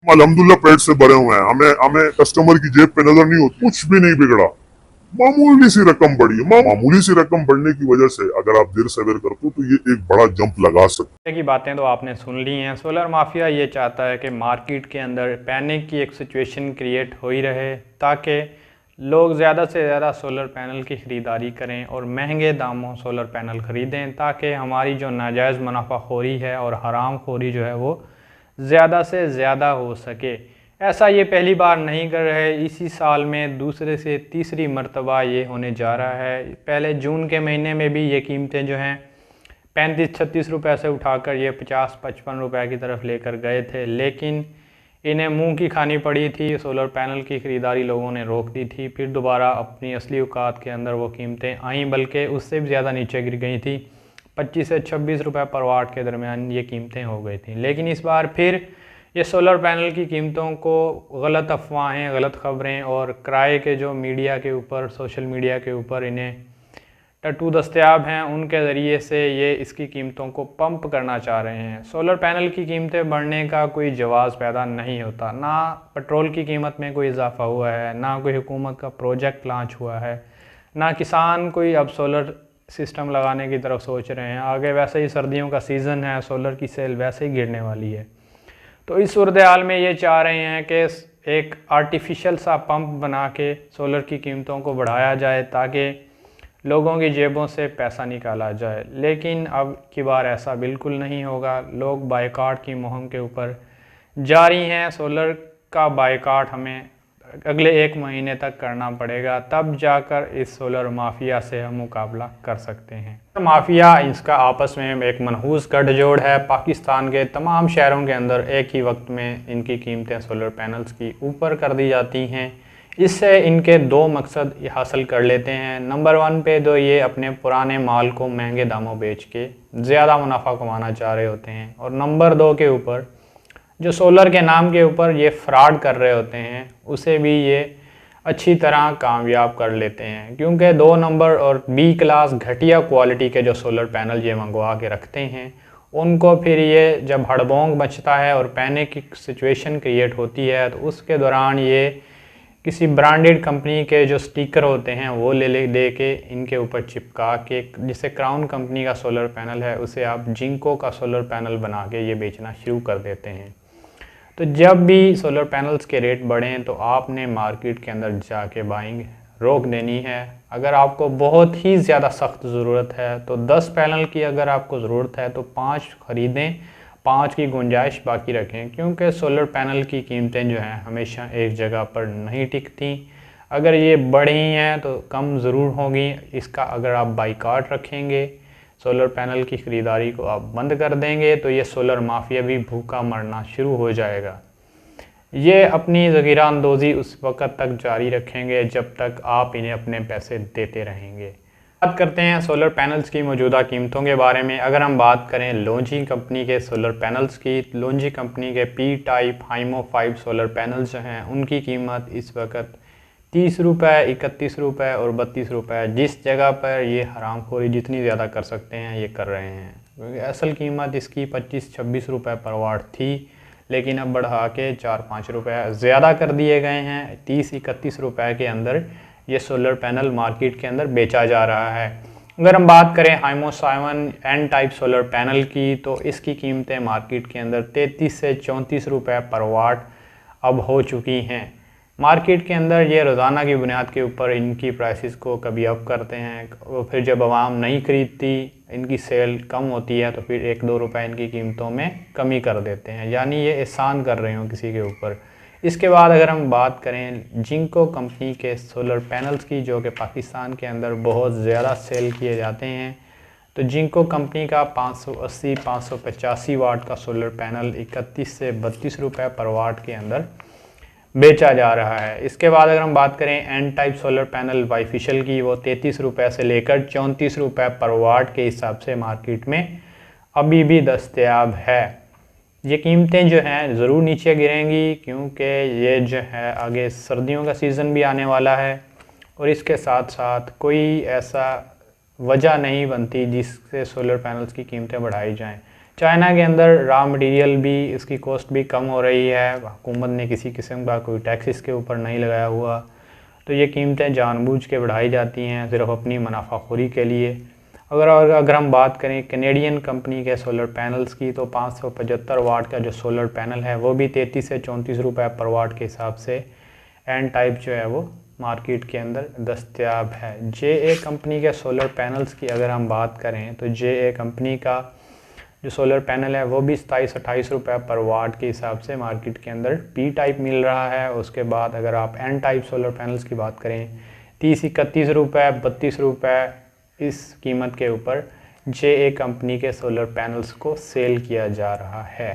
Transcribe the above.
अल्हम्दुलिल्लाह पेट से भरे हुए हैं, हमें हमें कस्टमर की जेब पे नजर नहीं होती, कुछ भी नहीं बिगड़ा। मामूली सी रकम बढ़ी है, मामूली सी रकम बढ़ने की वजह से अगर आप देर सवेर करते हो तो ये एक बड़ा जंप लगा सकते की बातें तो आपने सुन ली हैं। सोलर माफिया ये चाहता है कि मार्केट के अंदर पैनिक की एक सिचुएशन क्रिएट हो ही रहे, ताकि लोग ज़्यादा से ज़्यादा सोलर पैनल की ख़रीदारी करें और महंगे दामों सोलर पैनल ख़रीदें, ताकि हमारी जो नाजायज़ मुनाफाखोरी है और हराम खोरी जो है वो ज़्यादा से ज़्यादा हो सके। ऐसा ये पहली बार नहीं कर रहे, इसी साल में दूसरे से तीसरी मरतबा ये होने जा रहा है। पहले जून के महीने में भी ये कीमतें जो हैं 35-36 रुपये से उठाकर ये 50-55 रुपये की तरफ लेकर गए थे, लेकिन इन्हें मुंह की खानी पड़ी थी। सोलर पैनल की ख़रीदारी लोगों ने रोक दी थी, फिर दोबारा अपनी असली औकात के अंदर वो कीमतें आईं, बल्कि उससे भी ज़्यादा नीचे गिर गई थी। 25 से 26 रुपये पर वाट के दरमियान ये कीमतें हो गई थी। लेकिन इस बार फिर ये सोलर पैनल की कीमतों को गलत अफवाहें, गलत ख़बरें और किराए के जो मीडिया के ऊपर, सोशल मीडिया के ऊपर इन्हें टट्टू दस्तयाब हैं, उनके ज़रिए से ये इसकी कीमतों को पंप करना चाह रहे हैं। सोलर पैनल की कीमतें बढ़ने का कोई जवाज़ पैदा नहीं होता, ना पेट्रोल की कीमत में कोई इजाफ़ा हुआ है, ना कोई हुकूमत का प्रोजेक्ट लॉन्च हुआ है, ना किसान कोई अब सोलर सिस्टम लगाने की तरफ सोच रहे हैं। आगे वैसे ही सर्दियों का सीज़न है, सोलर की सेल वैसे ही गिरने वाली है। तो इस सूरत हाल में ये चाह रहे हैं कि एक आर्टिफिशियल सा पंप बना के सोलर की कीमतों को बढ़ाया जाए, ताकि लोगों की जेबों से पैसा निकाला जाए। लेकिन अब की बार ऐसा बिल्कुल नहीं होगा। लोग बायकॉट की मुहिम के ऊपर जारी हैं। सोलर का बायकॉट हमें अगले 1 महीने तक करना पड़ेगा, तब जाकर इस सोलर माफिया से हम मुकाबला कर सकते हैं। माफिया इसका आपस में एक मनहूस गठजोड़ है। पाकिस्तान के तमाम शहरों के अंदर एक ही वक्त में इनकी कीमतें सोलर पैनल्स की ऊपर कर दी जाती हैं। इससे इनके 2 मकसद हासिल कर लेते हैं। नंबर 1 पे तो ये अपने पुराने माल को महंगे दामों बेच के ज़्यादा मुनाफा कमाना चाह रहे होते हैं, और नंबर 2 के ऊपर जो सोलर के नाम के ऊपर ये फ्रॉड कर रहे होते हैं, उसे भी ये अच्छी तरह कामयाब कर लेते हैं। क्योंकि 2 नंबर और बी क्लास घटिया क्वालिटी के जो सोलर पैनल ये मंगवा के रखते हैं, उनको फिर ये जब हड़बोंग मचता है और पैनिक की सिचुएशन क्रिएट होती है, तो उसके दौरान ये किसी ब्रांडेड कंपनी के जो स्टिकर होते हैं वो ले दे के इनके ऊपर चिपका के, जिसे क्राउन कंपनी का सोलर पैनल है उसे आप जिंको का सोलर पैनल बना के ये बेचना शुरू कर देते हैं। तो जब भी सोलर पैनल्स के रेट बढ़ें तो आपने मार्केट के अंदर जाके बाइंग रोक देनी है। अगर आपको बहुत ही ज़्यादा सख्त ज़रूरत है तो 10 पैनल की अगर आपको ज़रूरत है तो 5 ख़रीदें, 5 की गुंजाइश बाकी रखें, क्योंकि सोलर पैनल की कीमतें जो हैं हमेशा एक जगह पर नहीं टिकती। अगर ये बढ़ी हैं तो कम ज़रूर होगी। इसका अगर आप बाइकॉट रखेंगे, सोलर पैनल की ख़रीदारी को आप बंद कर देंगे, तो ये सोलर माफिया भी भूखा मरना शुरू हो जाएगा। ये अपनी ज़ख़ीरा अंदोज़ी उस वक़्त तक जारी रखेंगे जब तक आप इन्हें अपने पैसे देते रहेंगे। बात करते हैं सोलर पैनल्स की मौजूदा कीमतों के बारे में। अगर हम बात करें लोंजी कंपनी के सोलर पैनल्स की, लोंजी कंपनी के पी टाइप हाइमो 5 सोलर पैनल्स जो हैं उनकी कीमत इस वक्त 30 रुपये, 31 रुपये और 32 रुपये, जिस जगह पर ये हरामखोरी जितनी ज़्यादा कर सकते हैं ये कर रहे हैं। क्योंकि असल कीमत इसकी 25-26 रुपये पर वाट थी, लेकिन अब बढ़ा के 4-5 रुपये ज़्यादा कर दिए गए हैं। 30-31 रुपये के अंदर ये सोलर पैनल मार्केट के अंदर बेचा जा रहा है। अगर हम बात करें हाइमो 7 एन टाइप सोलर पैनल की, तो इसकी कीमतें मार्केट के अंदर 33 से 34 रुपये पर वाट अब हो चुकी हैं। मार्केट के अंदर ये रोज़ाना की बुनियाद के ऊपर इनकी प्राइसेस को कभी अप करते हैं, और फिर जब आवाम नहीं ख़रीदती, इनकी सेल कम होती है, तो फिर 1-2 रुपये इनकी कीमतों में कमी कर देते हैं, यानी ये एहसान कर रहे हो किसी के ऊपर। इसके बाद अगर हम बात करें जिंको कंपनी के सोलर पैनल्स की, जो कि पाकिस्तान के अंदर बहुत ज़्यादा सेल किए जाते हैं, तो जिंको कंपनी का 580-585 वाट का सोलर पैनल 31 से 32 रुपये पर वाट के अंदर बेचा जा रहा है। इसके बाद अगर हम बात करें N type solar panel bifacial की, वो 33 रुपये से लेकर 34 रुपये पर वाट के हिसाब से मार्केट में अभी भी दस्तयाब है। ये कीमतें जो हैं ज़रूर नीचे गिरेंगी, क्योंकि ये जो है आगे सर्दियों का सीज़न भी आने वाला है, और इसके साथ साथ कोई ऐसा वजह नहीं बनती जिससे सोलर पैनल्स की कीमतें बढ़ाई जाएं। चाइना के अंदर रॉ मटेरियल भी, इसकी कॉस्ट भी कम हो रही है, हुकूमत ने किसी किस्म का कोई टैक्स इसके ऊपर नहीं लगाया हुआ, तो ये कीमतें जानबूझ के बढ़ाई जाती हैं सिर्फ अपनी मुनाफाखोरी के लिए। अगर हम बात करें कैनेडियन कंपनी के सोलर पैनल्स की, तो 575 वाट का जो सोलर पैनल है वो भी 33 से 34 रुपये पर वाट के हिसाब से एन टाइप जो है वो मार्केट के अंदर दस्तयाब है। JA कंपनी के सोलर पैनल्स की अगर हम बात करें तो JA कंपनी का जो सोलर पैनल है वो भी 27-28 रुपये पर वाट के हिसाब से मार्केट के अंदर P टाइप मिल रहा है। उसके बाद अगर आप N टाइप सोलर पैनल्स की बात करें 30-31 रुपये, 32 रुपये इस कीमत के ऊपर JA कंपनी के सोलर पैनल्स को सेल किया जा रहा है।